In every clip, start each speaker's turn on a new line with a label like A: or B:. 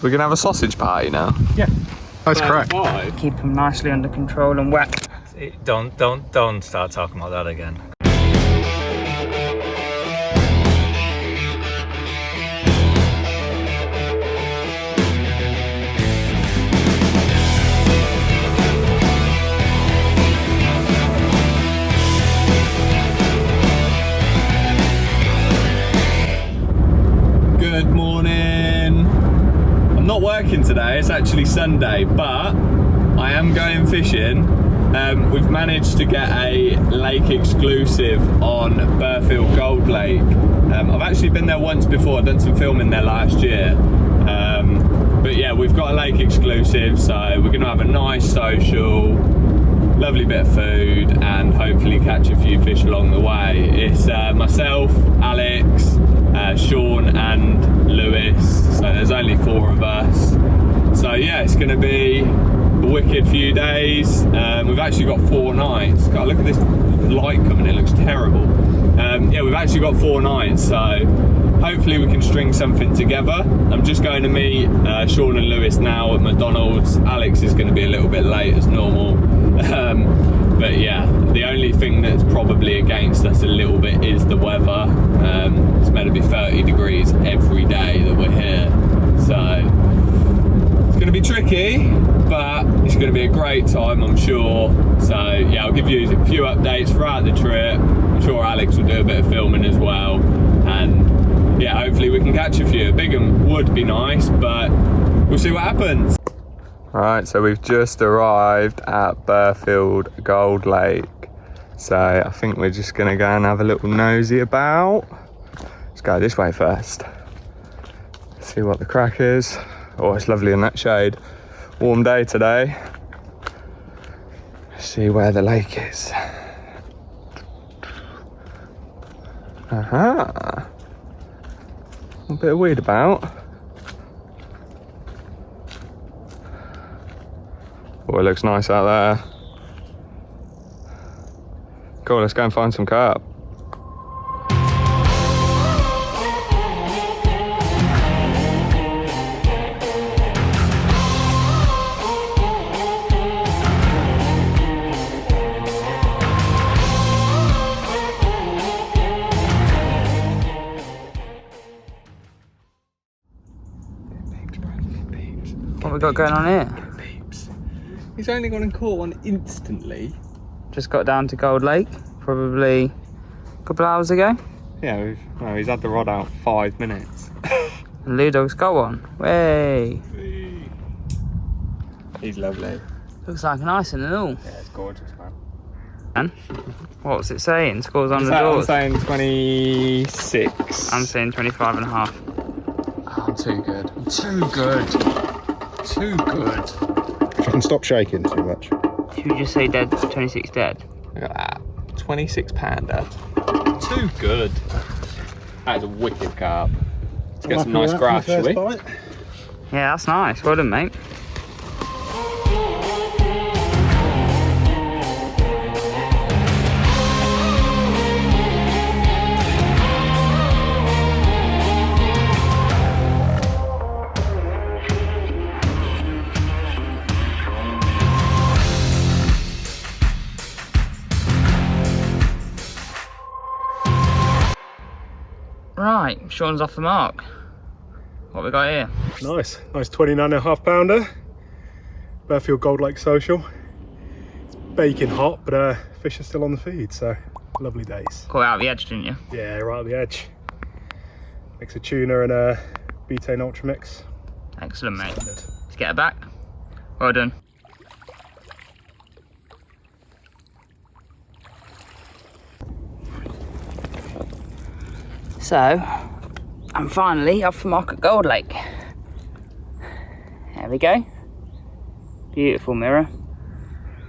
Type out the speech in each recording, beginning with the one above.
A: We're gonna have a sausage party now.
B: Yeah,
A: that's correct.
B: Keep them nicely under control and wet.
C: Don't start talking about that again.
A: Good morning. I'm not working today, it's actually Sunday, but I am going fishing. We've managed to get a lake exclusive on Bartropp Gold Lake. I've actually been there once before, done some filming there last year. But yeah, we've got a lake exclusive, so we're gonna have a nice social, lovely bit of food, and hopefully catch a few fish along the way. It's myself, Alex, Sean and Lewis, so there's only 4 of us. So yeah, it's gonna be a wicked few days. We've actually got 4 nights. God, look at this light coming in, it looks terrible. Yeah, we've actually got 4 nights, so hopefully we can string something together. I'm just going to meet Sean and Lewis now at McDonald's. Alex is going to be a little bit late as normal. But yeah, the only thing that's probably against us a little bit is the weather. It's meant to be 30 degrees every day that we're here. So it's going to be tricky, but it's going to be a great time, I'm sure. So yeah, I'll give you a few updates throughout the trip. I'm sure Alex will do a bit of filming as well. And yeah, hopefully we can catch a few. A big one would be nice, but we'll see what happens. Right, so we've just arrived at Bartropp Gold Lake. So I think we're just gonna go and have a little nosy about. Let's go this way first. See what the crack is. Oh, it's lovely in that shade. Warm day today. See where the lake is. Aha. A bit of weed about. Oh, it looks nice out there. Cool, let's go and find some carp.
B: What we got going on here?
A: He's only gone and caught one instantly.
B: Just got down to Gold Lake, probably a couple of hours ago.
A: Yeah, he's had the rod out 5 minutes.
B: And Ludog's got one. Way!
A: He's lovely.
B: Looks like an ice and all.
A: Yeah, it's gorgeous, man.
B: And what's it saying? Scores on the
A: I'm
B: doors.
A: saying 26.
B: I'm saying 25 and a half.
A: Oh, I'm too good. I'm too good. Too good.
D: If you can stop shaking too much.
B: Should we just say dead? 26 dead.
A: Look at that. 26 pounder. Too good. That is a wicked carp. Let's get some nice grass, shall we?
B: Yeah, that's nice. Well done, mate. Right, Sean's off the mark. What we got here?
D: Nice 29.5 pounder. Bartropp Gold Lake Social. It's baking hot, but fish are still on the feed, so lovely days.
B: Caught out the edge, didn't you?
D: Yeah, right at the edge. Mix of tuna and a butane ultra mix.
B: Excellent, mate. Let's get her back. Well done. So, I'm finally off the mark at Gold Lake. There we go. Beautiful mirror.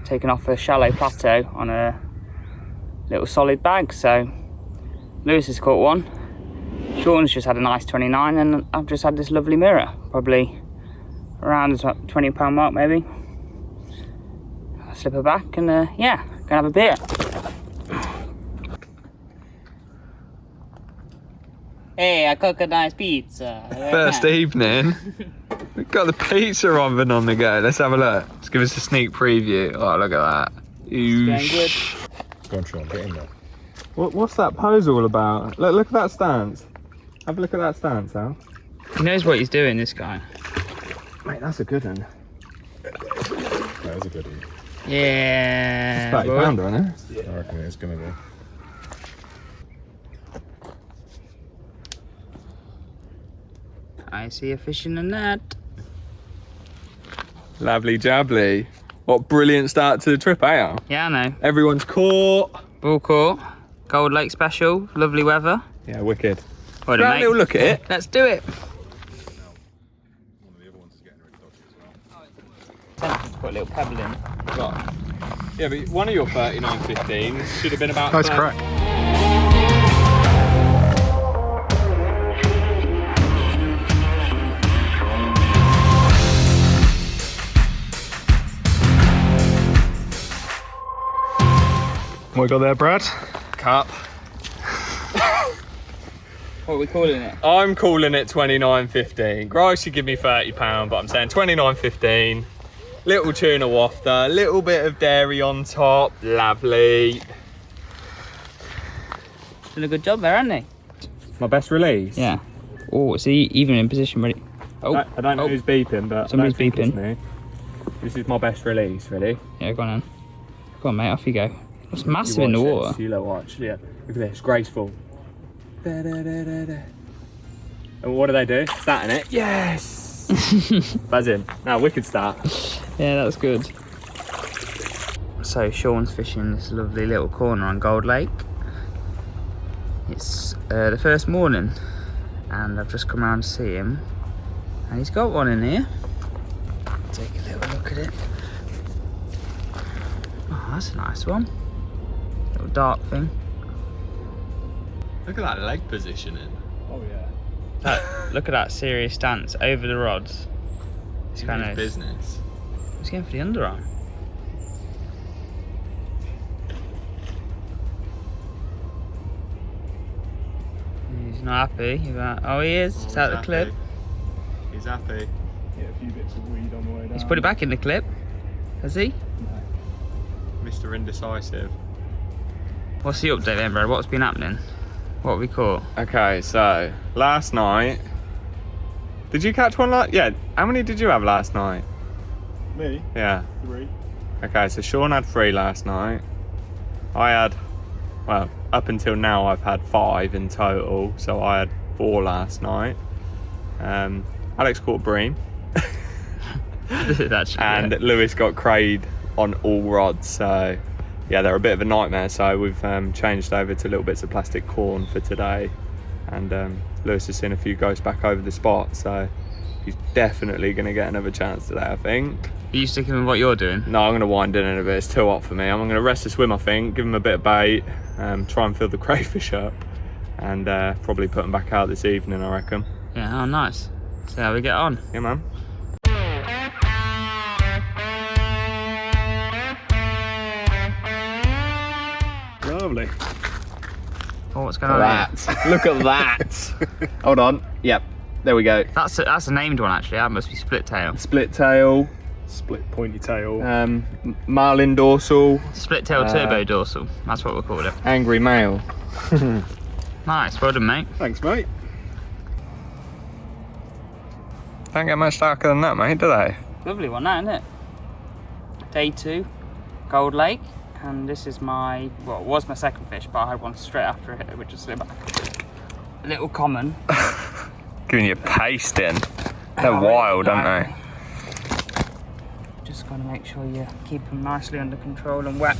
B: Taken off a shallow plateau on a little solid bag. So, Lewis has caught one. Sean's just had a nice 29, and I've just had this lovely mirror. Probably around the 20 pound mark, maybe. I'll slip her back and yeah, gonna have a beer. Hey, I cook a nice pizza.
A: First evening. We've got the pizza oven on the go. Let's have a look. Let's give us a sneak preview. Oh, look at that.
B: It's good.
D: Go on, Sean, get in there.
A: What's that pose all about? Look at that stance. Have a look at that stance, Al.
B: He knows what he's doing, this guy.
A: Mate, that's a good one.
D: That is a good one.
B: Yeah.
A: It's 30 pounder, isn't it?
D: Yeah. I reckon it's going to be.
B: I see a fish in the net.
A: Lovely jubbly. What brilliant start to the trip, Al.
B: Yeah, I know.
A: Everyone's caught.
B: Ball caught. Gold Lake special. Lovely weather.
A: Yeah, wicked.
B: What
A: Have a little look at it.
B: Let's do it.
D: One of the other ones is getting really dodgy as well.
B: Tempted to put a little pebble in.
A: Right. Yeah, but one of your 39.15 should have been about.
D: Nice
A: 30.
D: crack. What we got there, Brad?
A: Carp.
B: What are we calling it?
A: I'm calling it 29.15. Grice should give me £30, but I'm saying 29.15. Little tuna wafter, little bit of dairy on top. Lovely.
B: Done a good job there, hasn't he?
A: My best release.
B: Yeah. Oh, is he even in position ready? Oh,
A: I don't know who's beeping, but
B: Somebody's
A: I don't think it's
B: beeping.
A: me. This is my best release, ready?
B: Yeah, go on then. Go on, mate, off you go. It's massive
A: You
B: in the
A: watch
B: water.
A: this, you lot watch, yeah. Look at this, graceful. Da, da, da, da, da. And what do they do? That in it. Yes! Buzz in. Now, wicked start.
B: Yeah, that's good. So Sean's fishing this lovely little corner on Gold Lake. It's the first morning and I've just come around to see him and he's got one in here. Take a little look at it. Oh, that's a nice one. Little dark thing.
A: Look at that leg positioning.
D: Oh, yeah.
B: Look at that serious stance over the rods. It's kind of
A: business.
B: He's going for the underarm. He's not happy. Oh, he is. It's out of the clip.
A: He's happy.
D: Yeah, a few bits of weed on the way down.
B: He's put it back in the clip. Has he?
A: Mr. Indecisive.
B: What's the update then, bro? What's been happening? What have we caught?
A: Okay, so last night. Did you catch one yeah, how many did you have last night?
D: Me?
A: Yeah.
D: 3.
A: Okay, so Sean had 3 last night. I had, well, up until now I've had 5 in total, so I had 4 last night. Alex caught bream. And Lewis got crayed on all rods, so yeah, they're a bit of a nightmare. So we've changed over to little bits of plastic corn for today, and Lewis has seen a few ghosts back over the spot, so he's definitely going to get another chance today, I think.
B: Are you sticking with what you're doing?
A: No, I'm going to wind in a bit. It's too hot for me. I'm going to rest the swim, I think, give him a bit of bait, try and fill the crayfish up, and probably put them back out this evening, I reckon.
B: Yeah, oh nice. See how we get on.
A: Yeah, man.
D: Lovely.
B: Oh, what's going on here?
A: Look at that. Hold on. Yep, there we go.
B: That's a named one actually. That must be split tail.
A: Split tail,
D: Split pointy tail.
A: marlin dorsal,
B: Split tail turbo dorsal. That's what we'll call it.
A: angry male.
B: Nice, well done, mate.
D: Thanks, mate.
A: Don't get much darker than that, mate, do they?
B: Lovely one, that, isn't it? Day 2, Gold Lake, and this is my, well, it was my second fish, but I had one straight after it, which was a little common.
A: Giving you a pasting. They're wild, aren't they?
B: Just got to make sure you keep them nicely under control and wet.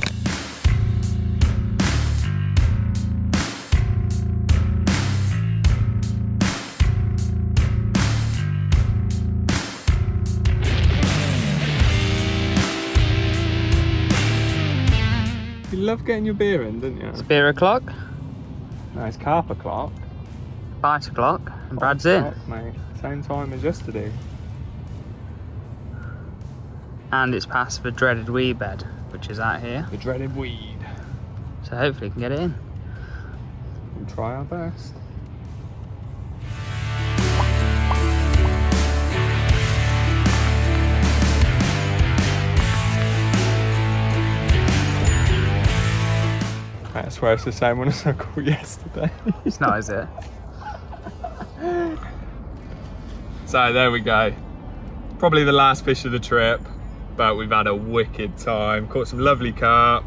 A: You love getting your beer in, don't you?
B: It's beer o'clock,
A: No, it's carp o'clock.
B: bite o'clock, and Brad's in.
A: O'clock, mate. Same time as yesterday.
B: And it's past the dreaded weed bed, which is out here.
A: The dreaded weed.
B: So hopefully we can get it in.
A: We'll try our best. I swear it's the same one as I caught yesterday.
B: It's not, is it?
A: So there we go. Probably the last fish of the trip, but we've had a wicked time. Caught some lovely carp.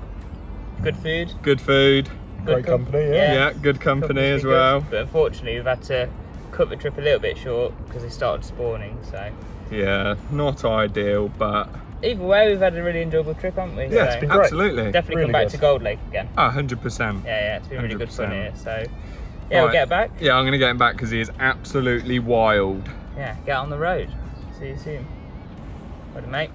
B: Good food.
A: Good food.
D: Great company, yeah.
A: Yeah, good company as
B: been
A: well.
B: good, but unfortunately we've had to cut the trip a little bit short because they started spawning, so.
A: Yeah, not ideal, but
B: Either way, we've had a really enjoyable trip, haven't we?
A: yeah,
B: So
A: it's been great. Absolutely.
B: definitely
D: Really
B: come back
D: good.
B: to Gold Lake again.
A: Oh, 100%.
B: Yeah, it's been really good fun
A: 100%.
B: here, so yeah, we'll
A: Right.
B: get back.
A: Yeah, I'm going to get him back because he is absolutely wild.
B: Yeah, get on the road. See you soon. Ready, mate?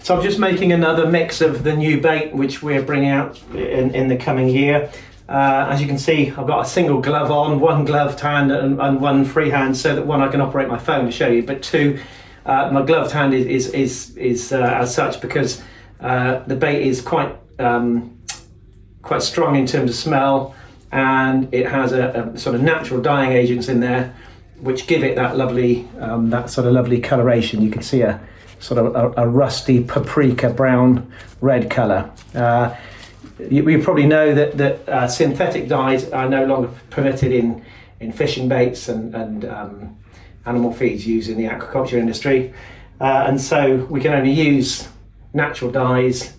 E: So I'm just making another mix of the new bait which we're bringing out in the coming year. As you can see, I've got a single glove on, one gloved hand and one free hand, so that one I can operate my phone to show you, but two, my gloved hand is as such because the bait is quite strong in terms of smell, and it has a sort of natural dyeing agents in there which give it that lovely, that sort of lovely coloration. You can see a sort of a rusty paprika brown red colour. You probably know that synthetic dyes are no longer permitted in fishing baits and animal feeds used in the aquaculture industry, and so we can only use natural dyes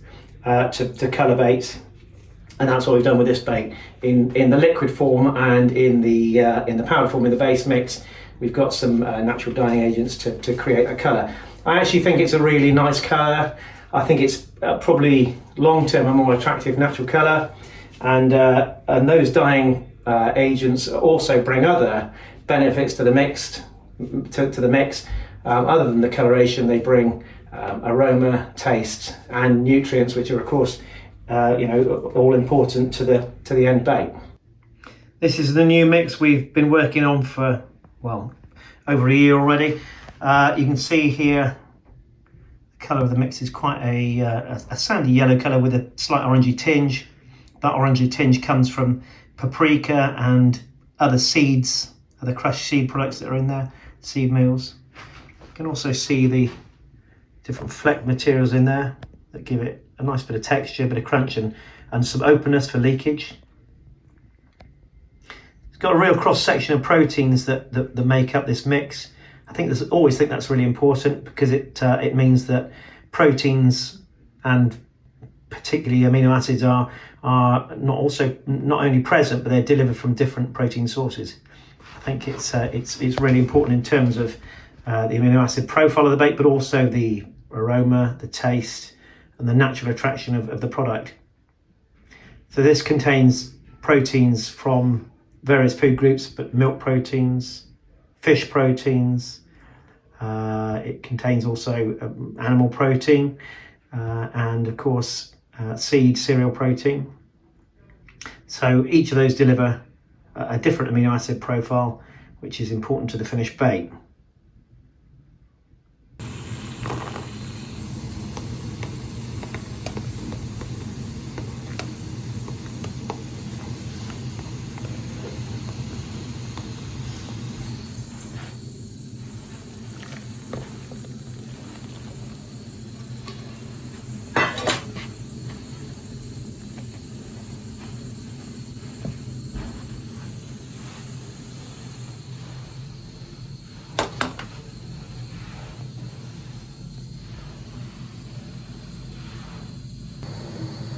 E: to colour baits, and that's what we've done with this bait in the liquid form and in the powder form in the base mix. We've got some natural dyeing agents to create a colour. I actually think it's a really nice colour. I think it's probably long-term a more attractive natural colour, and those dyeing agents also bring other benefits to the mix. Other than the coloration, they bring aroma, taste, and nutrients, which are of course all important to the end bait. This is the new mix we've been working on for over a year already. You can see here the colour of the mix is quite a sandy yellow colour with a slight orangey tinge. That orangey tinge comes from paprika and other seeds, other crushed seed products that are in there, seed meals. You can also see the different fleck materials in there that give it a nice bit of texture, a bit of crunch, and some openness for leakage. It's got a real cross section of proteins that make up this mix. I always think that's really important because it means that proteins and particularly amino acids are not only present, but they're delivered from different protein sources. I think it's really important in terms of the amino acid profile of the bait, but also the aroma, the taste, and the natural attraction of the product. So this contains proteins from various food groups, but milk proteins, fish proteins. It contains also animal protein and of course seed cereal protein. So each of those deliver a different amino acid profile, which is important to the finished bait.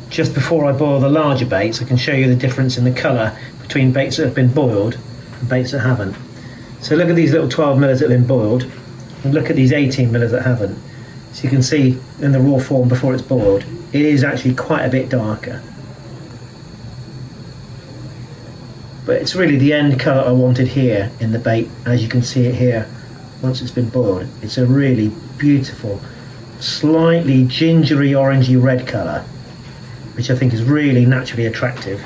E: Just before I boil the larger baits, I can show you the difference in the colour between baits that have been boiled and baits that haven't. So look at these little 12 millers that have been boiled, and look at these 18 millers that haven't. So you can see in the raw form before it's boiled, it is actually quite a bit darker. But it's really the end colour I wanted here in the bait, as you can see it here once it's been boiled. It's a really beautiful, slightly gingery orangey red colour, which I think is really naturally attractive.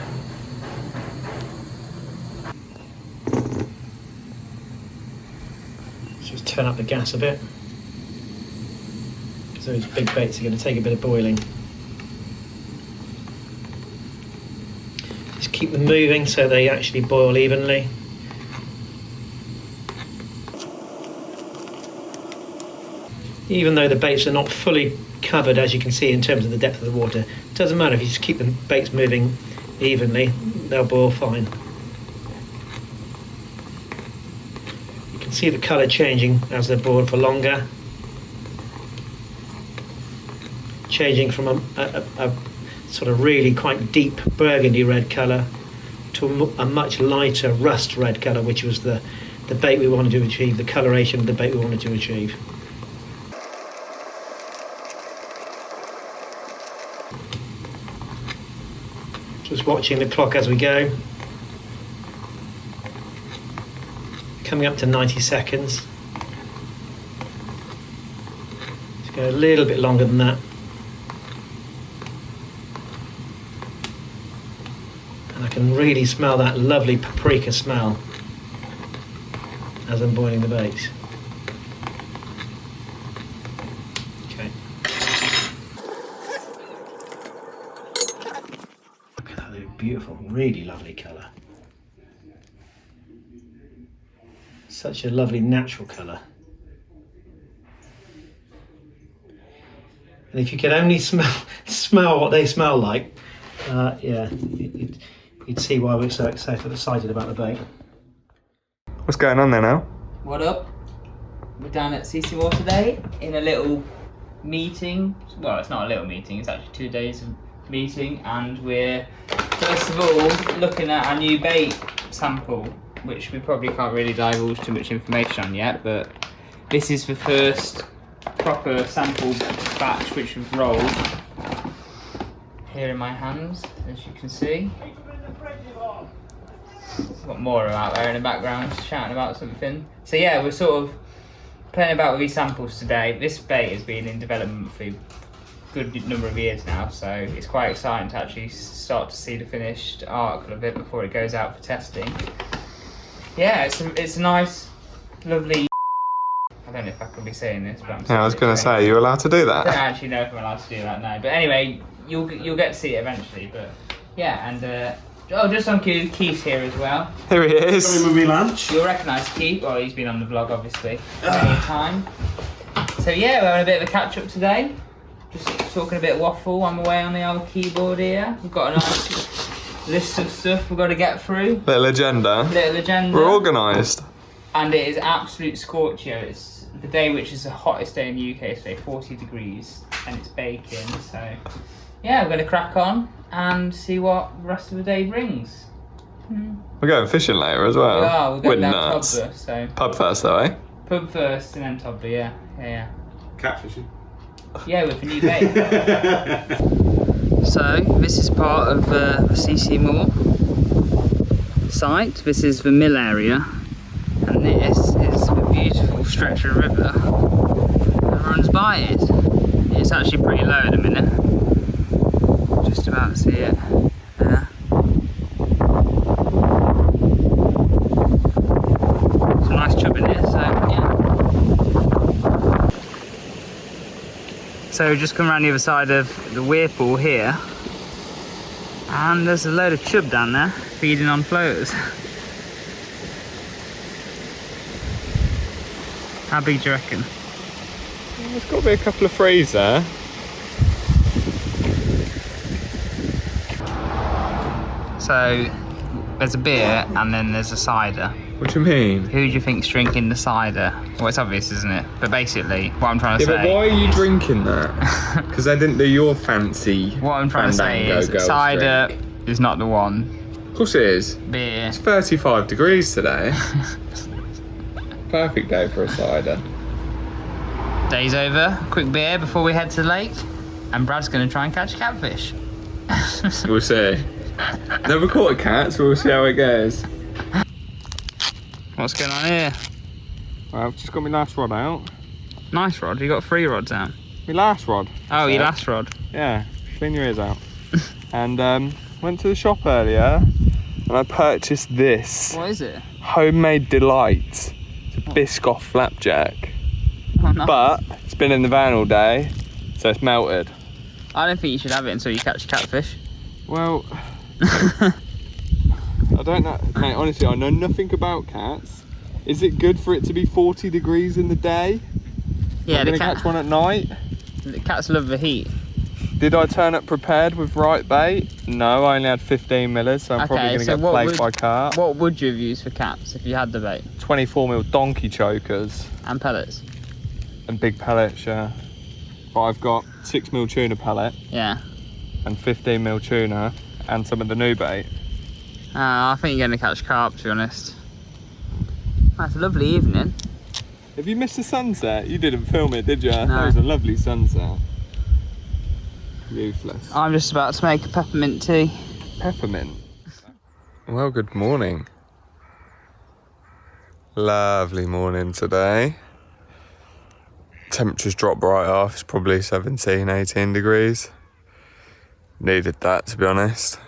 E: Let's just turn up the gas a bit, because those big baits are going to take a bit of boiling. Just keep them moving so they actually boil evenly. Even though the baits are not fully covered, as you can see in terms of the depth of the water, it doesn't matter if you just keep the baits moving evenly, they'll boil fine. You can see the colour changing as they're boiled for longer, changing from a sort of really quite deep burgundy red colour to a much lighter rust red colour, which was the bait we wanted to achieve, the coloration of the bait we wanted to achieve. Just watching the clock as we go. Coming up to 90 seconds. Let's go a little bit longer than that. And I can really smell that lovely paprika smell as I'm boiling the baits. Okay. Look at that, they look beautiful, really lovely colour. Such a lovely natural colour. And if you could only smell what they smell like, yeah, you'd see why we're so excited about the bait.
A: What's going on there now?
B: What up? We're down at Ccmoore today in a little meeting. Well, it's not a little meeting, it's actually 2 days of meeting, and we're first of all looking at our new bait sample, which we probably can't really divulge too much information on yet, but this is the first proper sample batch which we've rolled here in my hands, as you can see. Got more out there in the background shouting about something. So yeah, we're sort of playing about with these samples today. This bait has been in development for a good number of years now, so it's quite exciting to actually start to see the finished article of it before it goes out for testing. Yeah, it's a nice, lovely. I don't know if I can be saying this, but
A: Yeah, I was going to say, are you allowed to do
B: I don't
A: that?
B: actually know if I'm allowed to do that now. But anyway, you'll get to see it eventually. But yeah, and just on cue, Keith's here as well.
A: Here he is.
F: With me lunch.
B: You'll recognise Keith. Well, he's been on the vlog obviously many time. So yeah, we're having a bit of a catch up today. Just talking a bit of waffle on the way on the old keyboard here. We've got a nice list of stuff we've got to get through.
A: Little agenda.
B: Little agenda.
A: We're organised.
B: And it is absolute scorcher. It's the day which is the hottest day in the UK today, 40 degrees, and it's baking. So yeah, we're going to crack on and see what the rest of the day brings.
A: We're going fishing later as well.
B: We are, we're going
A: We're
B: down
A: nuts.
B: Tobler, so
A: Pub first though, eh?
B: pub first and then Tobler, yeah.
F: Catfishing.
B: Yeah, with a new bait. So this is part of the Ccmoore site. This is the mill area, and this is a beautiful stretch of river that runs by it. It's actually pretty low at the minute. Just about to see it there. Some nice chub in here, so yeah. So just come around the other side of the weir pool here, and there's a load of chub down there feeding on floaters. How big do you reckon?
A: There's got to be a couple of threes there.
B: So there's a beer and then there's a cider.
A: What do you mean?
B: Who do you think's drinking the cider? Well, it's obvious, isn't it? But basically, what I'm trying to
A: Yeah, but
B: say.
A: why are you drinking that? Because I didn't do your fancy.
B: What I'm trying to say
A: Fandango
B: is
A: girls
B: cider
A: drink.
B: is not the one.
A: Of course it is.
B: Beer.
A: It's 35 degrees today. Perfect day for a cider.
B: Day's over. Quick beer before we head to the lake, and Brad's going to try and catch catfish.
A: We'll see. Never caught a cat, so we'll see how it goes.
B: What's going on here?
A: Well, I've just got my last rod out.
B: Nice rod. You got 3 rods out.
A: My last rod.
B: Oh, your
A: So,
B: last rod.
A: Yeah, clean your ears out. And went to the shop earlier, and I purchased this
B: What is it?
A: homemade delight. It's a Biscoff flapjack.
B: Oh, nice.
A: But it's been in the van all day, so it's melted.
B: I don't think you should have it until you catch catfish.
A: Well, don't know, mate, honestly, I know nothing about cats. Is it good for it to be 40 degrees in the day?
B: Yeah,
A: I'm gonna catch one at night.
B: The cats love the heat.
A: Did I turn up prepared with right bait? No, I only had 15 millers, so I'm probably gonna get plagued by carp.
B: What would you have used for cats if you had the bait?
A: 24mm donkey chokers.
B: And pellets?
A: And big pellets, yeah. But I've got 6mm tuna pellet.
B: Yeah.
A: And 15mm tuna and some of the new bait.
B: I think you're going to catch carp, to be honest. That's a lovely evening.
A: Have you missed the sunset? You didn't film it, did you?
B: No.
A: That was a lovely sunset. Useless.
B: I'm just about to make a peppermint tea.
A: Peppermint? Well, good morning. Lovely morning today. Temperatures dropped right off. It's probably 17, 18 degrees. Needed that, to be honest.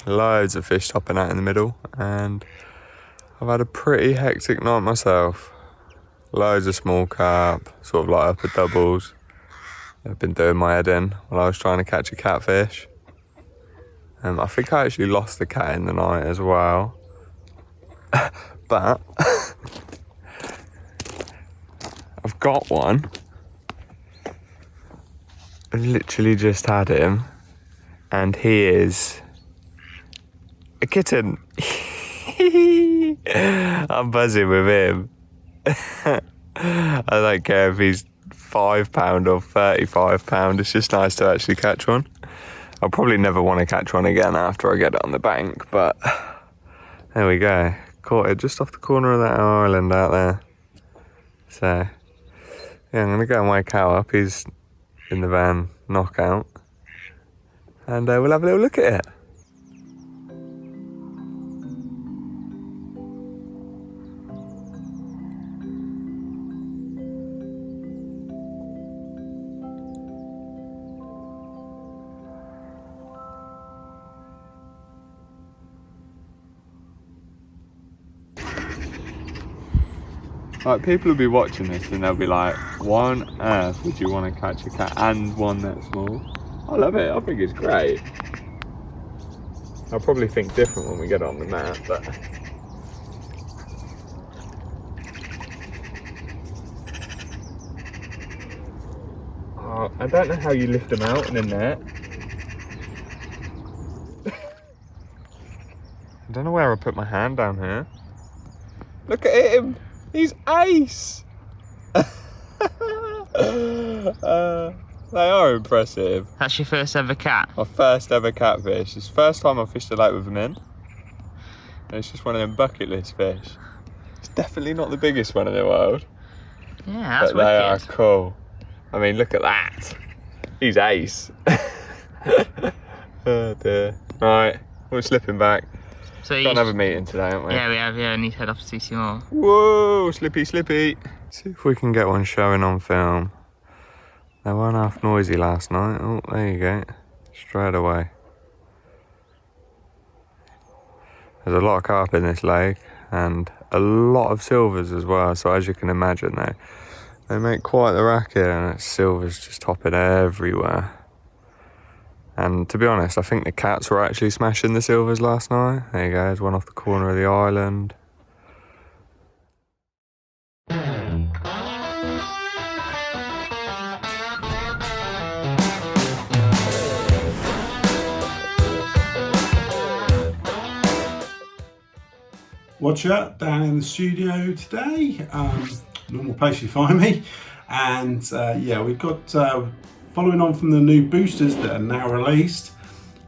A: Loads of fish topping out in the middle, and I've had a pretty hectic night myself. Loads of small carp, sort of like upper doubles. I've been doing my head in while I was trying to catch a catfish. I think I actually lost the cat in the night as well. But I've got one. I literally just had him, and he is a kitten. I'm buzzing with him. I don't care if he's £5 or £35. It's just nice to actually catch one. I'll probably never want to catch one again after I get it on the bank, but there we go. Caught it just off the corner of that island out there. So yeah, I'm gonna go and wake Cal up. He's in the van, knockout, and we'll have a little look at it. Like, people will be watching this and they'll be like, why on earth would you want to catch a cat and one that small? I love it, I think it's great. I'll probably think different when we get on the map, but I don't know how you lift them out in a net. I don't know where I put my hand down here. Look at him! He's ace! They are impressive.
B: That's your first ever cat?
A: My first ever catfish. It's the first time I fished a lake with them in. And it's just one of them bucket list fish. It's definitely not the biggest one in the world.
B: Yeah, that's
A: but they are
B: wicked.
A: cool. I mean, look at that. He's ace. Oh dear. Right, we're slipping back.
B: So
A: Got another meeting today, haven't we?
B: Yeah, we have. Yeah, and he's head off to Ccmoore.
A: Whoa, slippy, slippy. See if we can get one showing on film. They weren't half noisy last night. Oh, there you go. Straight away. There's a lot of carp in this lake and a lot of silvers as well. So as you can imagine, they make quite the racket, and it's silvers just hopping everywhere. And to be honest, I think the cats were actually smashing the silvers last night. There you go, there's one off the corner of the island.
F: Watcher down in the studio today. Normal place you find me. And yeah, we've got following on from the new boosters that are now released.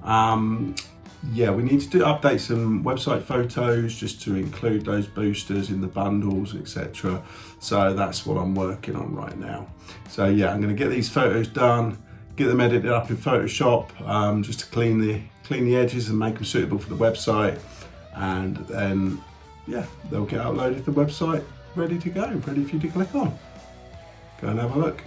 F: Yeah, we need to update some website photos just to include those boosters in the bundles, etc. So that's what I'm working on right now. So yeah, I'm going to get these photos done, get them edited up in Photoshop, just to clean the edges and make them suitable for the website. And then yeah, they'll get uploaded to the website, ready to go, ready for you to click on. Go and have a look.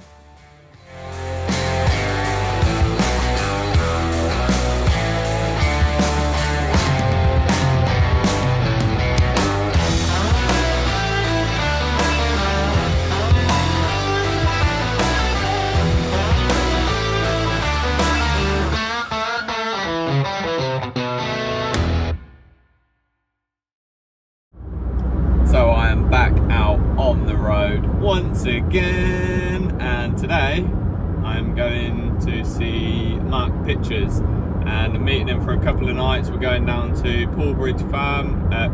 A: going to see Mark Pitchers and I'm meeting him for a couple of nights. We're going down to Poolbridge Farm at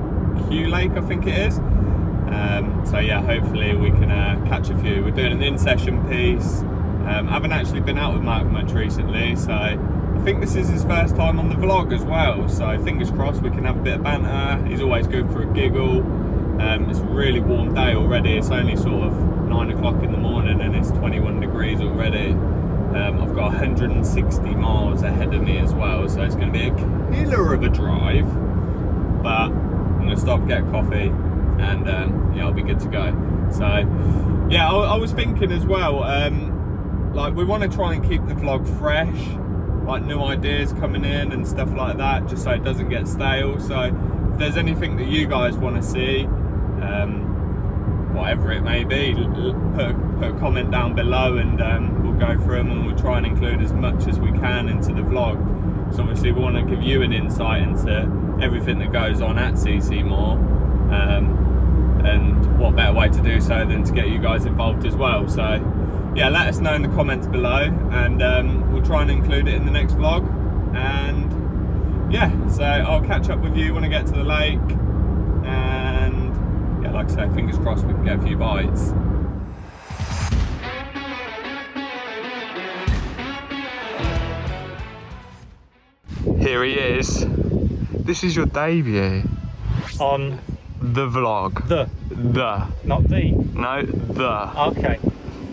A: Q Lake, I think it is. So yeah, hopefully we can catch a few. We're doing an in-session piece. I haven't actually been out with Mark much recently, so I think this is his first time on the vlog as well. So fingers crossed we can have a bit of banter. He's always good for a giggle. It's a really warm day already. It's only sort of 9 o'clock in the morning and it's 21 degrees already. I've got 160 miles ahead of me as well, so it's going to be a killer of a drive. But I'm going to stop, get coffee, and yeah, I'll be good to go. So yeah, I was thinking as well, like we want to try and keep the vlog fresh, like new ideas coming in and stuff like that, just so it doesn't get stale. So if there's anything that you guys want to see, whatever it may be, put a comment down below and we'll go through them and we'll try and include as much as we can into the vlog. So obviously we want to give you an insight into everything that goes on at Ccmoore, and what better way to do so than to get you guys involved as well. So yeah, let us know in the comments below and we'll try and include it in the next vlog. And yeah, so I'll catch up with you when I get to the lake, and yeah, like I say, fingers crossed we can get a few bites. Here he is. This is your debut
C: On
A: the vlog.
C: the, not the.
A: No, the.
C: Okay.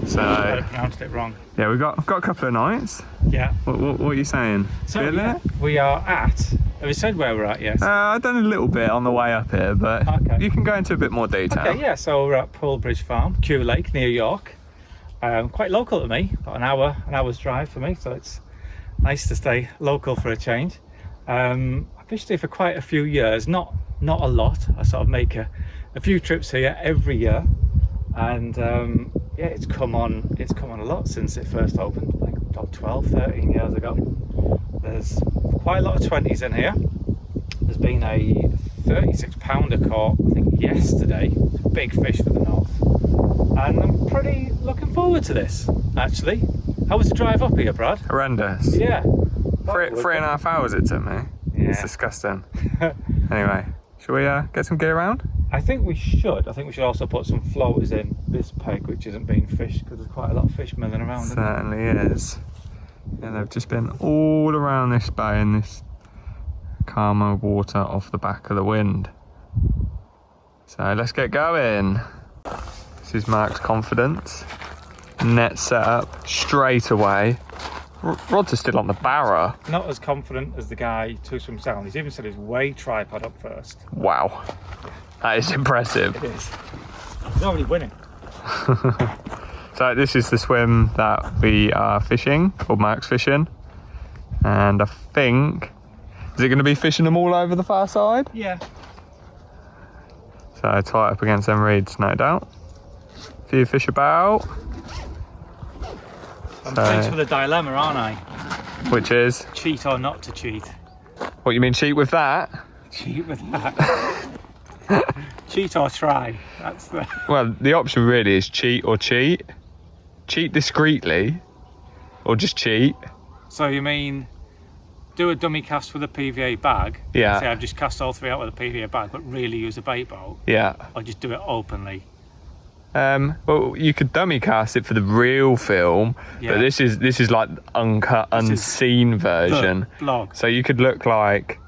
A: So
C: I pronounced it wrong.
A: yeah, we've got a couple of nights.
C: Yeah.
A: What are you saying?
C: So
A: Feeling
C: yeah,
A: it?
C: we are at. Have you said where we're at yet?
A: I've done a little bit on the way up here, but
C: Okay.
A: you can go into a bit more detail.
C: Okay, yeah, so we're at Poolbridge Farm, Q Lake, near York. Quite local to me, about an hour's drive for me, so it's nice to stay local for a change. I fished here for quite a few years, not a lot. I sort of make a few trips here every year, and yeah, it's come on a lot since it first opened, like about 12-13 years ago. There's quite a lot of 20s in here. There's been a 36-pounder caught, I think yesterday. Big fish for the north, and I'm pretty looking forward to this, actually. How was the drive up here, Brad?
A: Horrendous.
C: Yeah.
A: 3.5 hours it took me.
C: Yeah.
A: It's disgusting. Anyway, shall we get some gear around?
C: I think we should. I think we should also put some floaters in this peg, which isn't being fished, because there's quite a lot of fish milling around. Isn't there?
A: Certainly is. Yeah, they've just been all around this bay in this calmer water off the back of the wind. So let's get going. This is Mark's confidence. Net set up straight away. Rods are still on the barra.
C: Not as confident as the guy to swim sound. He's even said his way tripod up first.
A: Wow, that is impressive.
C: It is. He's already winning.
A: So this is the swim that we are fishing, or Mark's fishing, and I think, is it going to be fishing them all over the far side?
C: Yeah.
A: So tie it up against them reeds, no doubt. A few fish about.
C: I'm faced with a dilemma, aren't I?
A: Which is?
C: Cheat or not to cheat.
A: What, you mean cheat with that?
C: Cheat with that. Cheat or try. That's the...
A: Well, the option really is cheat or cheat. Cheat discreetly, or just cheat.
C: So you mean do a dummy cast with a PVA bag?
A: Yeah.
C: Say I've just cast all three out with a PVA bag, but really use a bait boat?
A: Yeah.
C: Or just do it openly?
A: Well, you could dummy cast it for the real film,
C: Yeah.
A: but this is like uncut, unseen version.
C: The vlog.
A: So you could look like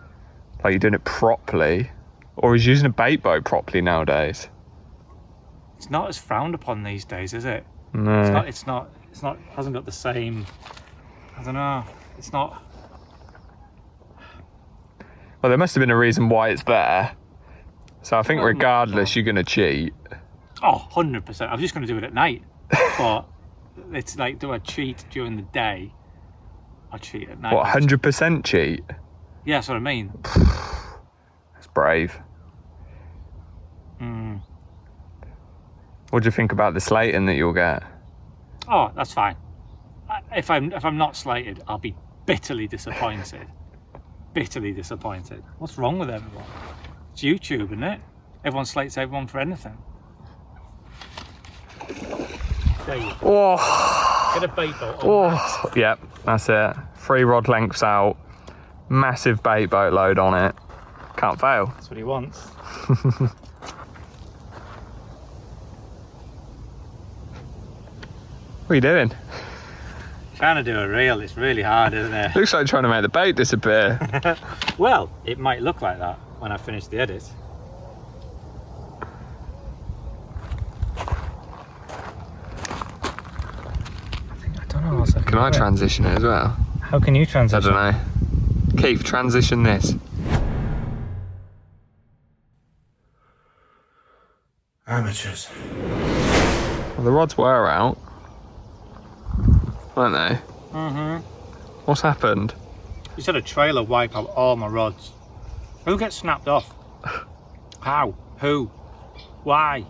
A: you're doing it properly, or is using a bait boat properly nowadays?
C: It's not as frowned upon these days, is it?
A: No.
C: It's not. Hasn't got the same. I don't know. It's not.
A: Well, there must have been a reason why it's there. So I think regardless, you're going to cheat.
C: Oh, 100%. I'm just going to do it at night. But it's like, do I cheat during the day? I cheat at night.
A: What, 100% cheat?
C: Yeah, that's what I mean.
A: That's brave. What do you think about the slating that you'll get?
C: Oh, that's fine. If I'm not slated, I'll be bitterly disappointed. Bitterly disappointed. What's wrong with everyone? It's YouTube, isn't it? Everyone slates everyone for anything. There you go.
A: Oh,
C: Get a bait boat.
A: Oh, yep, that's it. 3 rod lengths out, massive bait boat load on it. Can't fail.
C: That's what he wants.
A: What are you doing?
C: Trying to do a reel, it's really hard, isn't it?
A: Looks like trying to make the bait disappear.
C: Well, it might look like that when I finish the edit. I don't know what
A: Can I transition it as well?
C: How can you
A: I
C: transition?
A: don't know. Keith, transition this.
F: Amateurs.
A: Well, the rods were out, weren't they?
C: Mm-hmm.
A: What's happened?
C: You said a trailer wipe out all my rods. Who gets snapped off? How? Who? Why?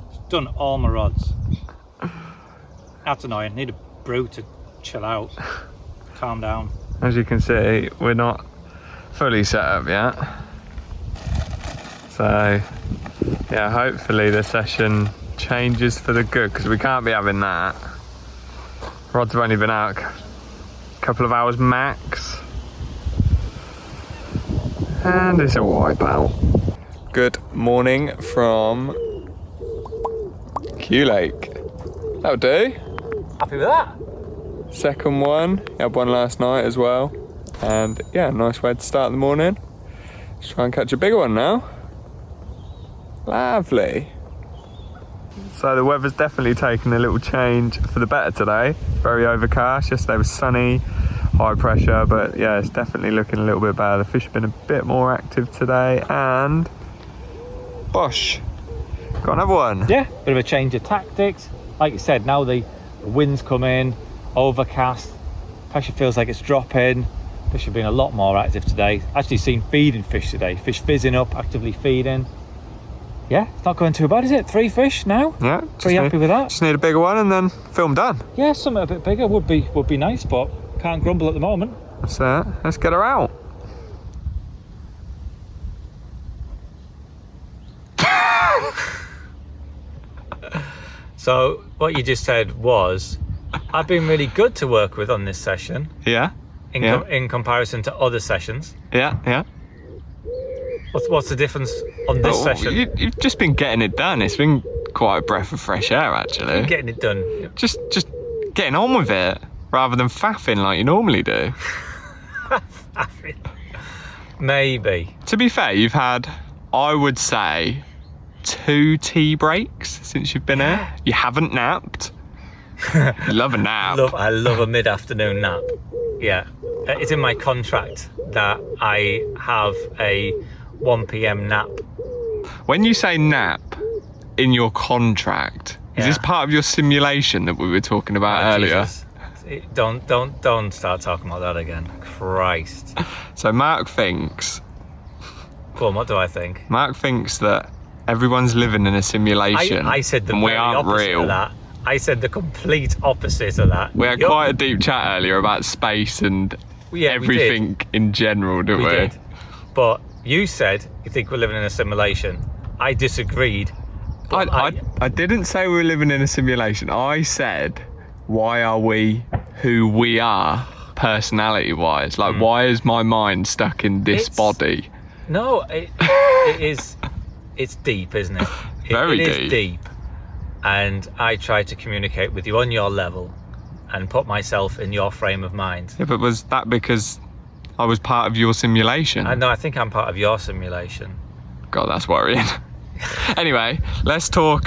C: It's done all my rods. That's annoying. Need a brew to chill out. Calm down.
A: As you can see, we're not fully set up yet. So, yeah, hopefully the session changes for the good, because we can't be having that. Rods have only been out a couple of hours max. And it's a wipeout. Good morning from Q Lake. That'll do.
C: Happy with that?
A: Second one, had one last night as well. And yeah, nice way to start the morning. Let's try and catch a bigger one now. Lovely. So the weather's definitely taken a little change for the better today. Very overcast. Yesterday was sunny, high pressure, but yeah, it's definitely looking a little bit better. The fish have been a bit more active today, and bosh, got another one.
C: Yeah, bit of a change of tactics. Like you said, now the wind's come in, overcast, pressure feels like it's dropping. Fish have been a lot more active today. Actually seen feeding fish today. Fish fizzing up, actively feeding. Yeah, it's not going too bad, is it? 3 fish now?
A: Yeah,
C: Pretty happy with that.
A: Just need a bigger one and then film done.
C: Yeah, something a bit bigger would be nice, but can't grumble at the moment.
A: That's it. Let's get her out.
C: So what you just said was, I've been really good to work with on this session
A: Yeah.
C: in comparison to other sessions.
A: Yeah.
C: What's the difference on this session?
A: You've just been getting it done. It's been quite a breath of fresh air, actually.
C: Getting it done.
A: Just getting on with it rather than faffing like you normally do.
C: Maybe.
A: To be fair, you've had, I would say, 2 tea breaks since you've been here. You haven't napped. You love a nap.
C: I love a mid-afternoon nap. Yeah, it's in my contract that I have a 1 p.m. nap.
A: When you say nap in your contract, is this part of your simulation that we were talking about earlier?
C: Jesus. Don't start talking about that again. Christ.
A: So Mark thinks.
C: Go on, what do I think?
A: Mark thinks that everyone's living in a simulation.
C: I said the
A: and we
C: very
A: aren't
C: opposite
A: real.
C: of that. I said the complete opposite of that.
A: We had quite a deep chat earlier about space and everything in general, didn't we?
C: We did. But you said you think we're living in a simulation. I disagreed.
A: I didn't say we were living in a simulation. I said, why are we who we are personality-wise? Like, why is my mind stuck in this body?
C: No, it is. It's deep, isn't it?
A: Very
C: It
A: deep.
C: is deep. And I try to communicate with you on your level and put myself in your frame of mind.
A: Yeah, but was that because I was part of your simulation?
C: I think I'm part of your simulation.
A: God, that's worrying. Anyway, let's talk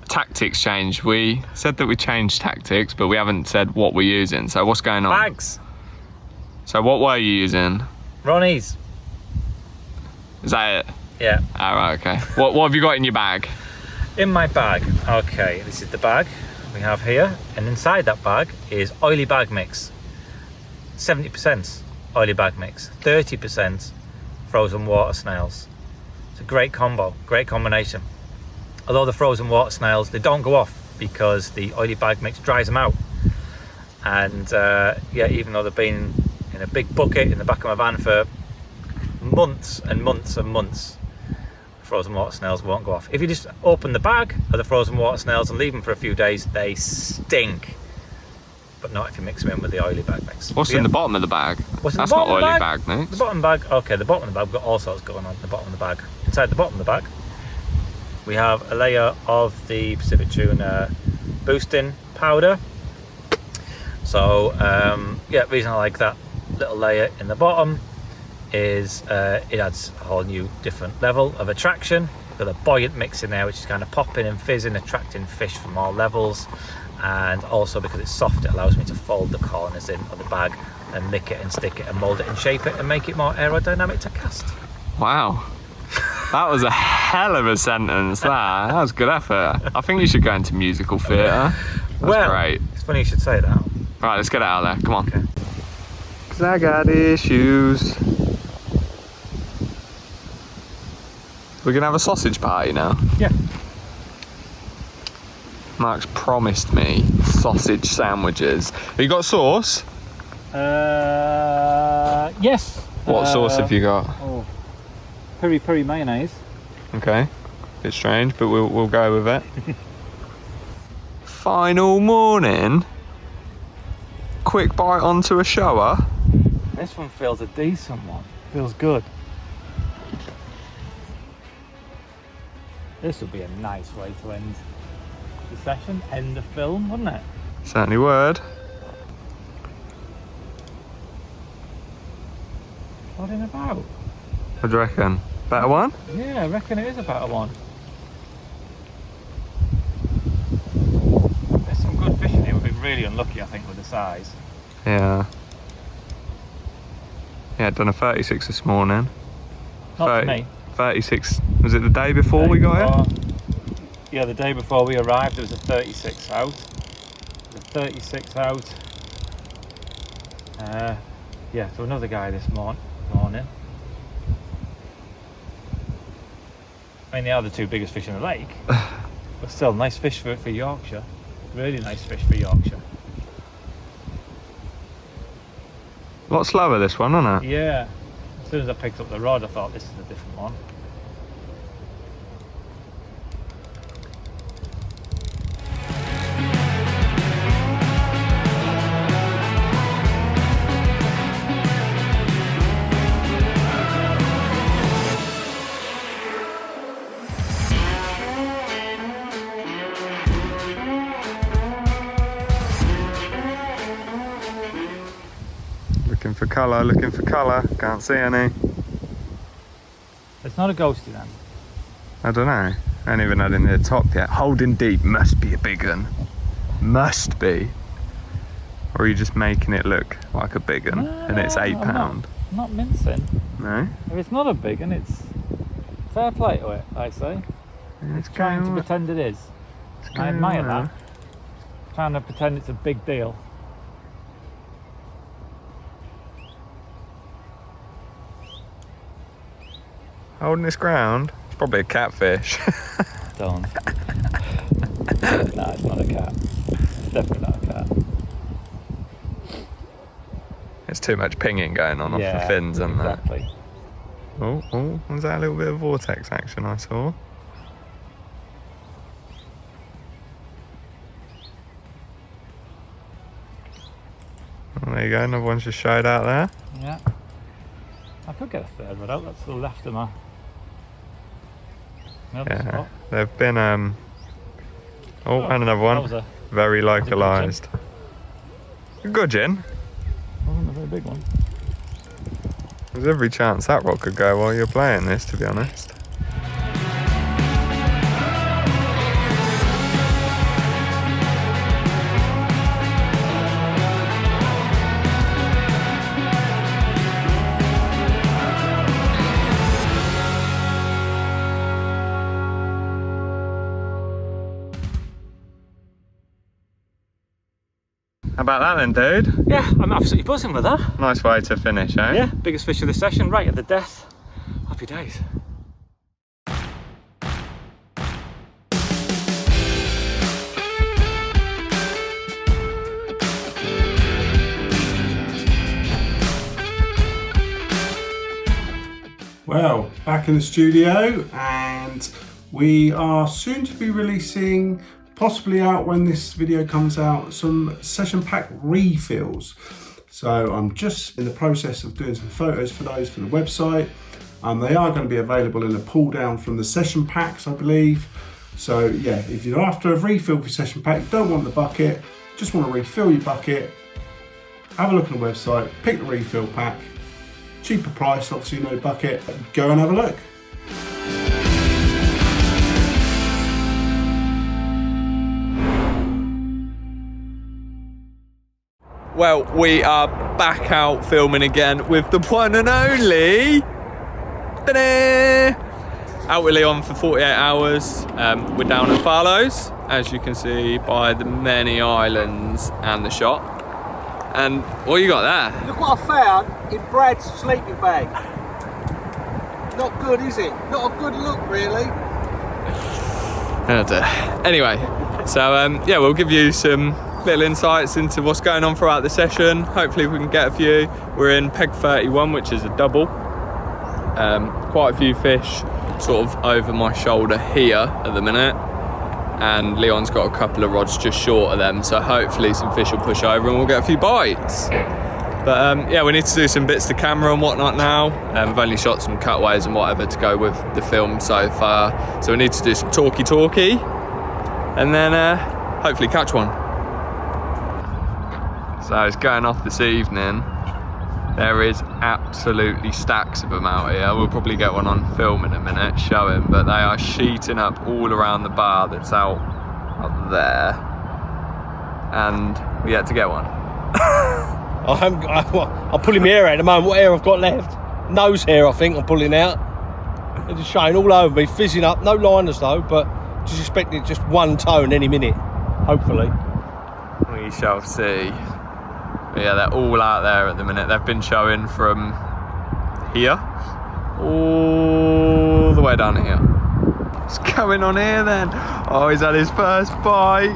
A: tactics change. We said that we changed tactics, but we haven't said what we're using. So what's going on?
C: Bags.
A: So what were you using?
C: Ronnie's.
A: Is that it?
C: Yeah.
A: Oh, right, okay. What have you got in your bag?
C: In my bag. Okay, this is the bag we have here. And inside that bag is oily bag mix. 70% oily bag mix. 30% frozen water snails. It's a great combo, great combination. Although the frozen water snails, they don't go off because the oily bag mix dries them out. And yeah, even though they've been in a big bucket in the back of my van for months and months and months, frozen water snails won't go off. If you just open the bag of the frozen water snails and leave them for a few days, they stink. but not if you mix them in with the oily bag mix.
A: What's in the bottom of the bag?
C: What's in
A: That's
C: the bottom
A: not
C: of the
A: oily
C: bag?
A: bag mix.
C: The bottom bag, okay, the bottom of the bag, we've got all sorts going on in the bottom of the bag. Inside the bottom of the bag, we have a layer of the Pacific Tuna boosting powder. So, yeah, the reason I like that little layer in the bottom is it adds a whole new different level of attraction. Got a buoyant mix in there, which is kind of popping and fizzing, attracting fish from all levels. And also because it's soft, it allows me to fold the corners in of the bag and nick it and stick it and mold it and shape it and make it more aerodynamic to cast.
A: Wow. That was a hell of a sentence, that. That was good effort. I think you should go into musical theatre. That's great.
C: It's funny you should say that.
A: Right, let's get it out of there. Come on.
C: Okay.
A: 'Cause I got issues. We're gonna have a sausage party now.
C: Yeah.
A: Mark's promised me sausage sandwiches. Have you got sauce?
C: Yes.
A: What sauce have you got?
C: Oh, peri mayonnaise.
A: Okay. Bit strange, but we'll go with it. Final morning. Quick bite onto a shower.
C: This one feels a decent one. Feels good. This would be a nice way to end the session, end the film, wouldn't it?
A: Certainly would.
C: What in about?
A: What do you reckon? Better one?
C: Yeah, I reckon it is a better one. There's some good fish in here. We've been really unlucky, I think, with the size.
A: Yeah. Yeah, done a 36 this morning.
C: Not to me.
A: 36, was it the day before we got here?
C: Yeah, the day before we arrived, there was a 36 out. The 36 out. Yeah, so another guy this morning. I mean, they are the two biggest fish in the lake, but still, nice fish for Yorkshire. Really nice fish for Yorkshire.
A: A lot slower this one, isn't it?
C: Yeah. As soon as I picked up the rod, I thought this is a different one.
A: Looking for colour, can't see any.
C: It's not a ghosty then.
A: I don't know. I ain't even had any at the top yet. Holding deep must be a big one. Must be. Or are you just making it look like a big one and it's £8?
C: I'm not mincing.
A: No?
C: If it's not a big one, it's fair play to it, I say.
A: It's
C: Trying to pretend it is. I admire that. Trying to pretend it's a big deal.
A: Holding this ground. It's probably a catfish.
C: Don't. No, it's not a cat. It's definitely not a cat.
A: There's too much pinging going on off the fins, isn't there?
C: Exactly.
A: Oh, was that a little bit of vortex action I saw? Oh, there you go, another one's just showed out there.
C: Yeah. I could get a third one out. That's to the left of my spot.
A: They've been and another one. Very localised. A gudgeon.
C: Wasn't a very big one.
A: There's every chance that rod could go while you're playing this, to be honest. How about that then, dude?
C: Yeah, I'm absolutely buzzing with that.
A: Nice way to finish, eh?
C: Yeah, biggest fish of the session, right at the death. Happy days.
F: Well, back in the studio, and we are soon to be releasing possibly out when this video comes out, some session pack refills. So I'm just in the process of doing some photos for those for the website. They are going to be available in a pull down from the session packs, I believe. So yeah, if you're after a refill for your session pack, you don't want the bucket, just want to refill your bucket, have a look on the website, pick the refill pack, cheaper price, obviously no bucket, go and have a look.
A: Well, we are back out filming again with the one and only. Ta-da! Out with Leon for 48 hours. We're down at Farlows, as you can see by the many islands and the shop. And what you got there?
E: Look what I found in Brad's sleeping bag. Not good, is it? Not a good look, really.
A: Oh dear. Anyway, so yeah, we'll give you some little insights into what's going on throughout the session. Hopefully we can get a few. We're in peg 31, which is a double. Quite a few fish sort of over my shoulder here at the minute, and Leon's got a couple of rods just short of them, so hopefully some fish will push over and we'll get a few bites. But yeah, we need to do some bits to camera and whatnot now. We've only shot some cutaways and whatever to go with the film so far, so we need to do some talkie and then hopefully catch one. So it's going off this evening. There is absolutely stacks of them out here. We'll probably get one on film in a minute, showing, but they are sheeting up all around the bar that's out up there, and we had to get one.
G: I'm pulling my hair out at the moment. What hair I've got left? Nose hair, I think I'm pulling out. It's just showing all over me, fizzing up. No liners though, but just expecting just one tone any minute, hopefully.
A: We shall see. But yeah, they're all out there at the minute. They've been showing from here all the way down here. What's going on here then? Oh, he's had his first bite.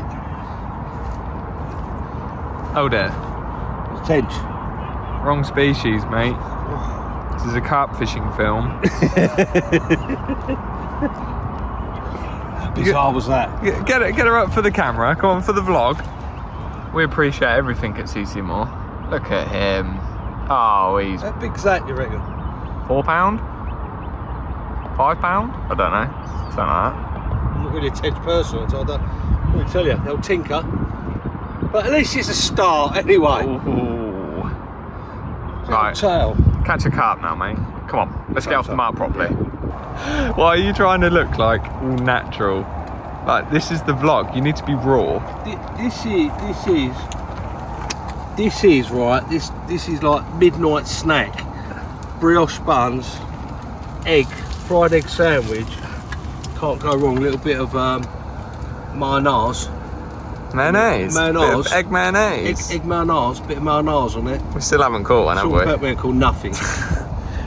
A: Oh dear.
G: Tench.
A: Wrong species, mate. This is a carp fishing film.
G: How bizarre was that?
A: Get her up for the camera. Come on, for the vlog. We appreciate everything at Ccmoore. Look at him. Oh, he's...
G: How big's that, you reckon?
A: £4? £5? I don't know. Something like that.
G: I'm not really a Tench person, so I don't... Let me tell you, they'll tinker. But at least it's a start, anyway.
A: Ooh. Right.
G: Tail.
A: Catch a carp now, mate. Come on, let's get off the mark properly. Why are you trying to look like all natural? Like, this is the vlog. You need to be raw.
G: This is right. This is like midnight snack. Brioche buns, egg, fried egg sandwich. Can't go wrong. A little bit of mayonnaise.
A: Mayonnaise. Bit of egg mayonnaise.
G: Egg mayonnaise. Bit of mayonnaise on it.
A: We still haven't caught one, have we?
G: We ain't caught nothing.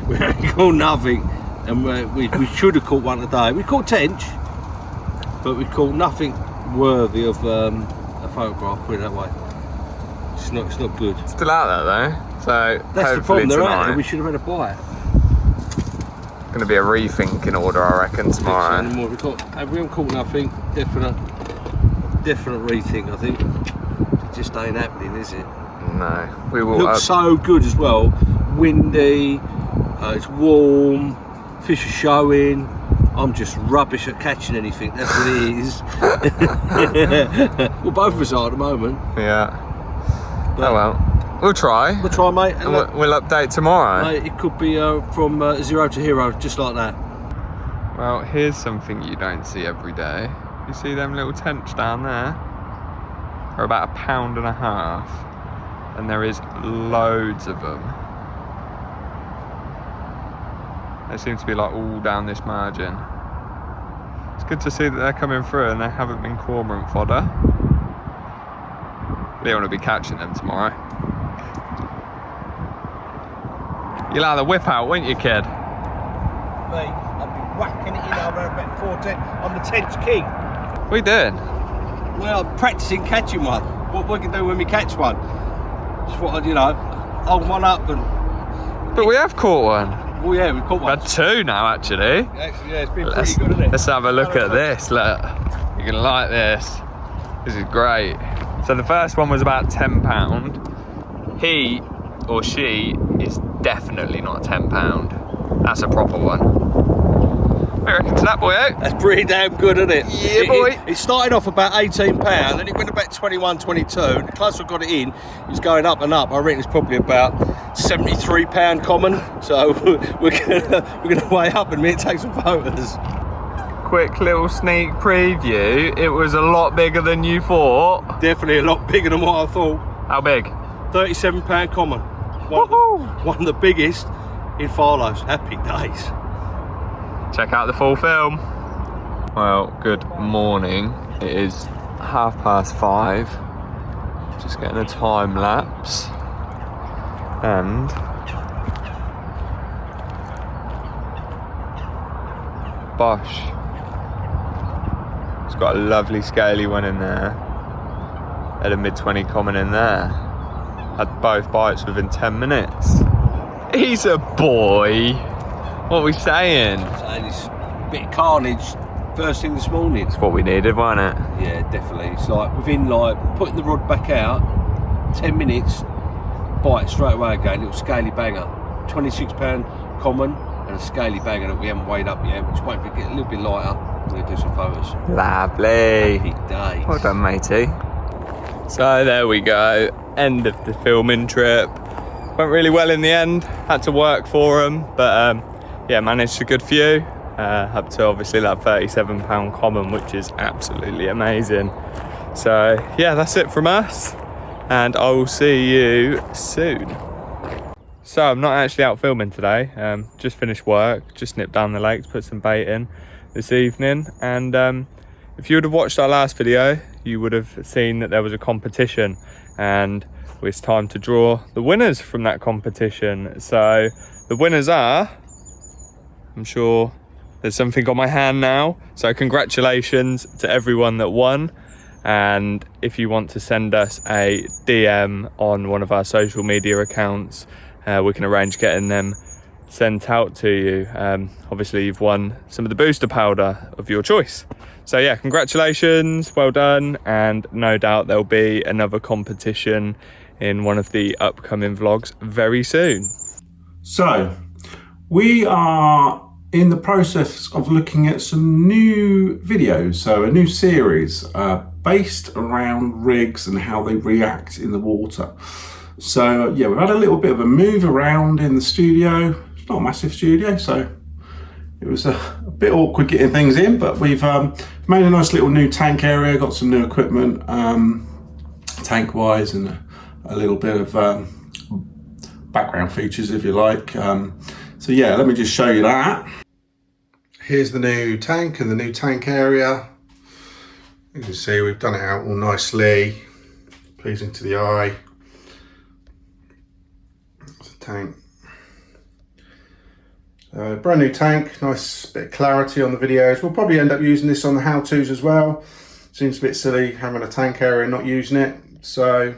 G: We ain't caught nothing, and we should have caught one today. We caught tench, but we caught nothing worthy of a photograph. Put it that way. It's not good.
A: Still out there though, so
G: that's the problem. They're out there. We should have had a bite.
A: Going to be a rethink in order, I reckon, tomorrow.
G: We haven't caught nothing. Definite rethink. I think it just ain't happening, is it?
A: No, we will.
G: Looks so good as well. Windy. It's warm. Fish are showing. I'm just rubbish at catching anything. That's what it is. Well, both of us are at the moment.
A: Yeah. But, oh well. We'll try.
G: We'll try, mate.
A: And we'll update tomorrow.
G: Mate, it could be from 0 to hero, just like that.
A: Well, here's something you don't see every day. You see them little tench down there? They're about £1.50, and there is loads of them. They seem to be like all down this margin. It's good to see that they're coming through and they haven't been cormorant fodder. Leon will be catching them tomorrow. You'll have the whip out, won't you, kid?
G: Mate, I'll be whacking it in over about 410. I'm the tench king.
A: What are you doing?
G: Well, I'm practicing catching one. What we can do when we catch one. Just what, hold one up and...
A: But we have caught one.
G: Well, yeah, we've caught one.
A: We've had two now, actually.
G: Actually, yeah, it's been pretty good, isn't it?
A: Let's have a look at this. Look, you're going to like this. This is great. So the first one was about £10. He or she is definitely not £10. That's a proper one. What do you reckon to that, boy?
G: That's pretty damn good, isn't it?
A: Yeah, boy.
G: It started off about £18, then it went about 21, 22. And the closer I got it in, it was going up and up. I reckon it's probably about £73 common. So we're gonna weigh up in a minute, take some photos.
A: Quick little sneak preview. It was a lot bigger than you thought.
G: Definitely a lot bigger than what I thought.
A: How big?
G: £37 common. One of the biggest in Farlows. Happy days.
A: Check out the full film. Well, good morning. It is 5:30. Just getting a time lapse. And Bosh. It's got a lovely scaly one in there. Had a mid-20 common in there. Had both bites within 10 minutes. He's a boy. What are we saying?
G: And it's a bit of carnage first thing this morning.
A: It's what we needed, wasn't it?
G: Yeah, definitely. It's like within like putting the rod back out, 10 minutes, bite straight away again. Little scaly banger, £26 common, and a scaly banger that we haven't weighed up yet, which won't be get a little bit lighter. We're gonna do some photos.
A: Lovely.
G: Happy days.
A: Well done, matey. So there we go. End of the filming trip. Went really well in the end. Had to work for them, but yeah, managed a good few. Up to obviously that £37 common, which is absolutely amazing. So yeah, that's it from us, and I will see you soon. So I'm not actually out filming today. Just finished work, just nipped down the lake to put some bait in this evening. And if you would have watched our last video, you would have seen that there was a competition, and it's time to draw the winners from that competition. So the winners are, I'm sure there's something on my hand now, so congratulations to everyone that won. And if you want to send us a DM on one of our social media accounts, we can arrange getting them sent out to you. Obviously you've won some of the booster powder of your choice. So yeah, congratulations, well done, and no doubt there'll be another competition in one of the upcoming vlogs very soon.
F: So we are in the process of looking at some new videos, so a new series based around rigs and how they react in the water. So yeah, we've had a little bit of a move around in the studio. It's not a massive studio, so it was a bit awkward getting things in, but we've made a nice little new tank area, got some new equipment tank wise, and a little bit of background features if you like. So yeah, let me just show you that. Here's the new tank and the new tank area. You can see we've done it out all nicely, pleasing to the eye. That's the tank. Brand new tank, nice bit of clarity on the videos. We'll probably end up using this on the how-tos as well. Seems a bit silly having a tank area and not using it. So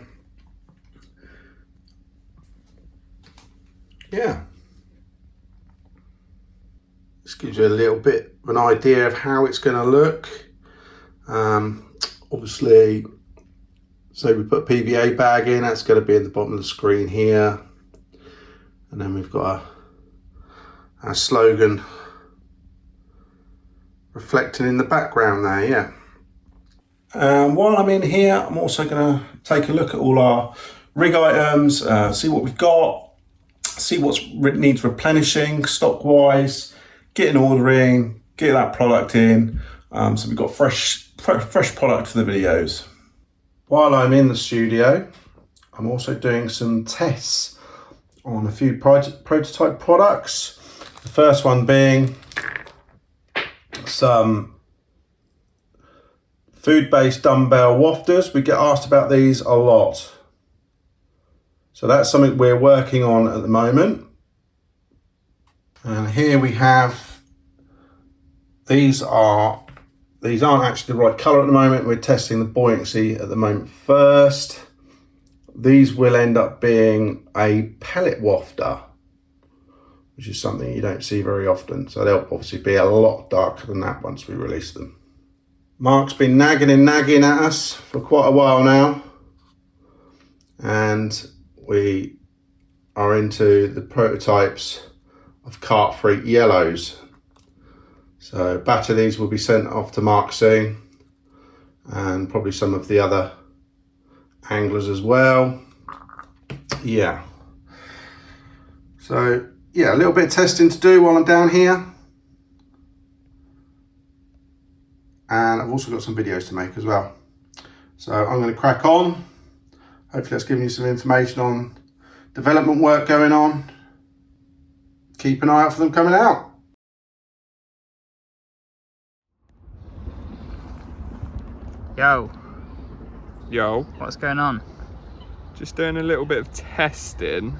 F: yeah, this gives you a little bit of an idea of how it's going to look. Obviously, so we put a PVA bag in, that's going to be in the bottom of the screen here, and then we've got our slogan reflecting in the background there. Yeah. While I'm in here, I'm also going to take a look at all our rig items, see what we've got, see what needs replenishing stock wise, get an order in, get that product in, so we've got fresh product for the videos. While I'm in the studio, I'm also doing some tests on a few prototype products. The first one being some food-based dumbbell wafters. We get asked about these a lot. So that's something we're working on at the moment. And here we have, these aren't actually the right colour at the moment. We're testing the buoyancy at the moment first. These will end up being a pellet wafter, which is something you don't see very often. So they'll obviously be a lot darker than that once we release them. Mark's been nagging at us for quite a while now, and we are into the prototypes of Carp Freak yellows. So a batch of these will be sent off to Mark soon, and probably some of the other anglers as well. Yeah. So yeah, a little bit of testing to do while I'm down here. And I've also got some videos to make as well. So I'm going to crack on. Hopefully that's given you some information on development work going on. Keep an eye out for them coming out.
B: Yo,
A: Yo,
B: what's going on?
A: just doing a little bit of testing.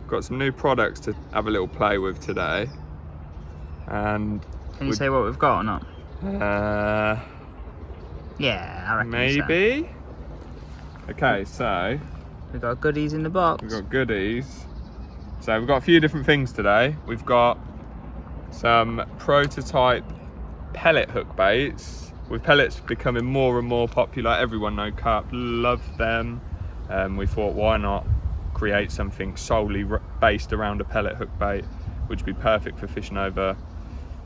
A: Got some new products to have a little play with today. And
B: Can you say what we've got or not? Yeah, I reckon
A: maybe. Okay, so
B: We've got goodies in the box.
A: we've got goodies. So we've got a few different things today. We've got some prototype pellet hook baits. With pellets becoming more and more popular, everyone knows Carp love them. We thought, why not create something solely based around a pellet hook bait, which would be perfect for fishing over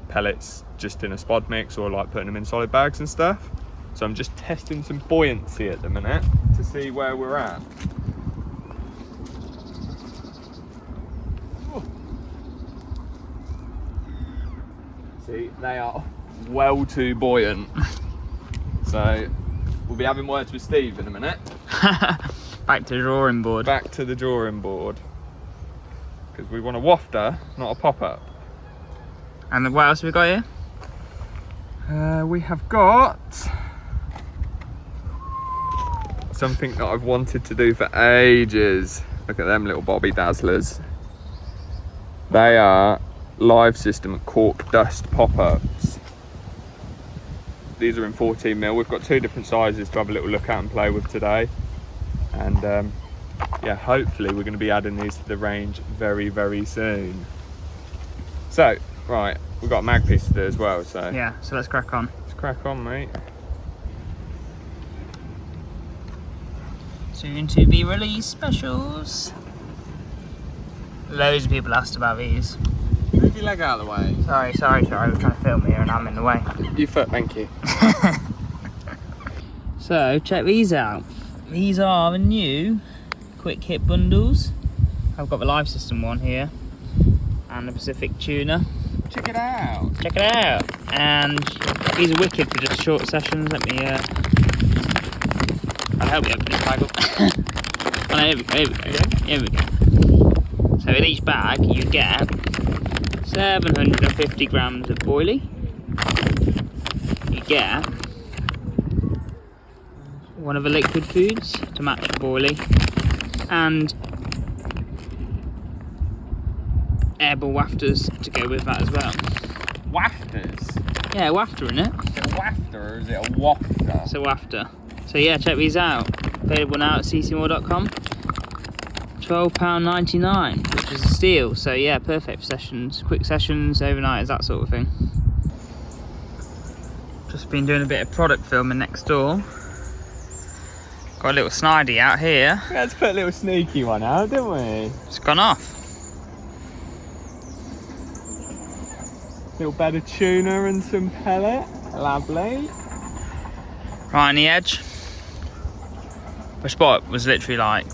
A: pellets just in a spod mix, or like putting them in solid bags and stuff. So I'm just testing some buoyancy at the minute to see where we're at. See, they are well too buoyant. So we'll be having words with Steve in a minute.
B: Back to the drawing board.
A: Back to the drawing board. Because we want a wafter, not a pop-up.
B: And what else have we got here?
A: We have got something that I've wanted to do for ages. Look at them little bobby dazzlers. They are live system cork dust pop-ups. These are in 14mm. We've got two different sizes to have a little look at and play with today. And yeah, hopefully we're going to be adding these to the range very, very soon. So, right, we've got a mag piece to do as well, so
B: Yeah, so let's crack on.
A: let's crack on, mate.
B: Soon to be released specials. Loads of people asked about these.
A: Move your leg out of the way.
B: Sorry, we're trying to film here and I'm in the way.
A: You foot, thank you.
B: So, check these out. These are the new quick hit bundles. I've got the live system one here and the Pacific tuna.
A: Check it out.
B: Check it out. And these are wicked for just short sessions. Let me I'll help you open this bag up. Oh, no, here we go. So in each bag you get 750 grams of boilie. You get one of the liquid foods to match the boilie, and airball wafters to go with that as well.
A: Wafters?
B: Yeah, wafter in it.
A: Is it a wafter or is it a wafter?
B: It's a wafter. So yeah, check these out. Available now at Ccmoore.com. £12.99, which is a steal. So yeah, perfect for sessions, quick sessions, overnighters, that sort of thing. Just been doing a bit of product filming next door. Got a little snidey out here.
A: Yeah, let's put a little sneaky one out, didn't we?
B: It's gone off.
A: Little bed of tuna and some pellet. Lovely.
B: Right on the edge. The spot was literally like,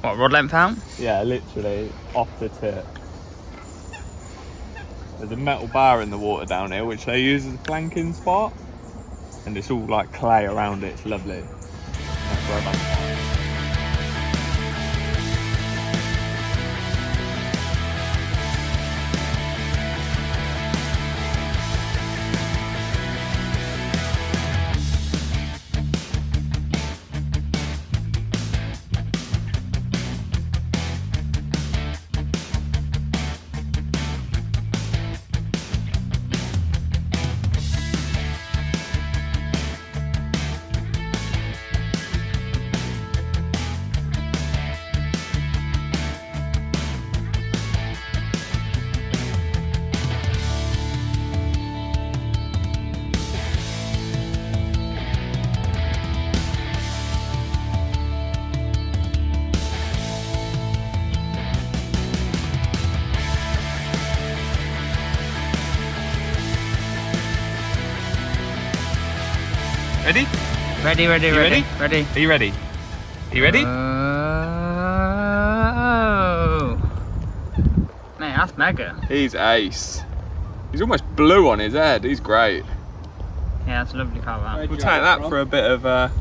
B: what, rod length out?
A: Yeah, literally off the tip. There's a metal bar in the water down here which they use as a flanking spot, and it's all like clay around it. It's lovely. That's where I'm at. Ready?
B: Ready, ready,
A: You
B: ready.
A: ready? Are you ready? Are you ready?
B: Oh. Man, that's mega.
A: He's ace. He's almost blue on his head. He's great.
B: Yeah, that's a lovely carp. That.
A: We'll take that for a bit of
B: Where'd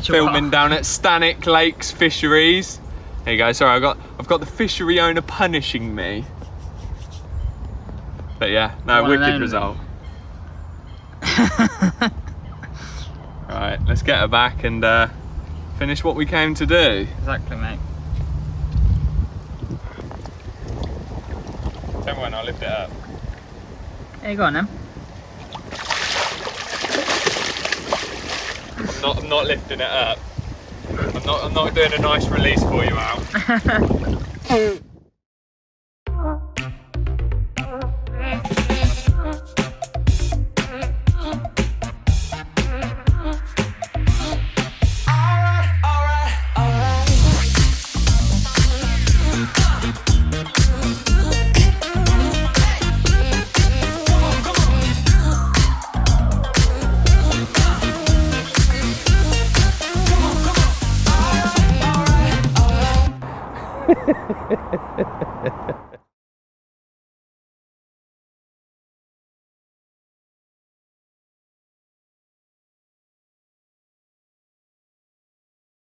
B: you
A: filming
B: walk?
A: down at Stannick Lakes Fisheries. There you go. Sorry, I've got the fishery owner punishing me. But yeah, no,
B: One and
A: wicked
B: only.
A: result. Right, let's get her back and finish what we came to do.
B: Exactly, mate.
A: Tell me when I'll lift it up.
B: There you go on then.
A: I'm not lifting it up. I'm not doing a nice release for you, Al.